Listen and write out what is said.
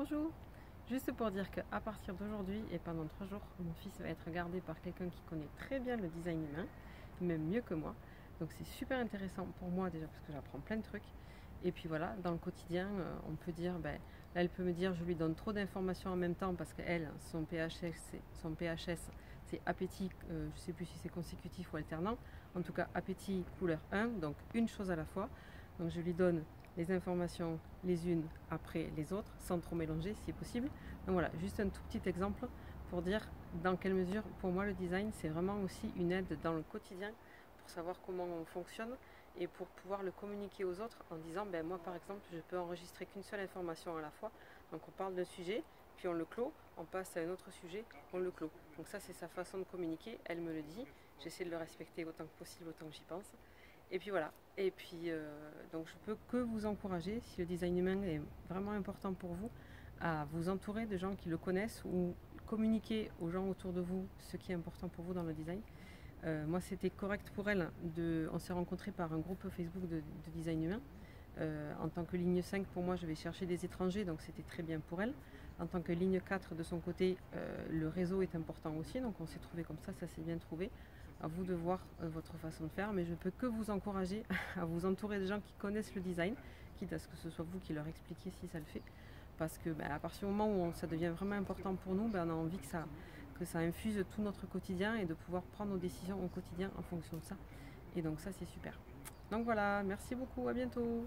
Bonjour. Juste pour dire qu'à partir d'aujourd'hui et pendant 3 jours, mon fils va être gardé par quelqu'un qui connaît très bien le design humain, même mieux que moi. Donc c'est super intéressant pour moi déjà parce que j'apprends plein de trucs. Et puis voilà, dans le quotidien, on peut dire, là elle peut me dire je lui donne trop d'informations en même temps parce qu'elle, son PHS c'est appétit, je ne sais plus si c'est consécutif ou alternant, en tout cas appétit couleur 1, donc une chose à la fois. Donc je lui donne les informations les unes après les autres, sans trop mélanger si possible. Donc voilà, juste un tout petit exemple pour dire dans quelle mesure pour moi le design c'est vraiment aussi une aide dans le quotidien pour savoir comment on fonctionne et pour pouvoir le communiquer aux autres en disant moi par exemple je peux enregistrer qu'une seule information à la fois, donc on parle d'un sujet puis on le clôt, on passe à un autre sujet, on le clôt. Donc ça c'est sa façon de communiquer, elle me le dit, j'essaie de le respecter autant que possible, autant que j'y pense. Et puis voilà, et puis donc je peux que vous encourager, si le design humain est vraiment important pour vous, à vous entourer de gens qui le connaissent ou communiquer aux gens autour de vous ce qui est important pour vous dans le design. Moi c'était correct pour elle, on s'est rencontrés par un groupe Facebook de design humain. En tant que ligne 5 pour moi je vais chercher des étrangers, donc c'était très bien pour elle. En tant que ligne 4 de son côté, le réseau est important aussi, donc on s'est trouvé comme ça s'est bien trouvé. À vous de voir votre façon de faire, mais je ne peux que vous encourager à vous entourer de gens qui connaissent le design, quitte à ce que ce soit vous qui leur expliquiez si ça le fait, parce que à partir du moment où ça devient vraiment important pour nous, on a envie que ça infuse tout notre quotidien et de pouvoir prendre nos décisions au quotidien en fonction de ça. Et donc ça c'est super. Donc voilà, merci beaucoup, à bientôt.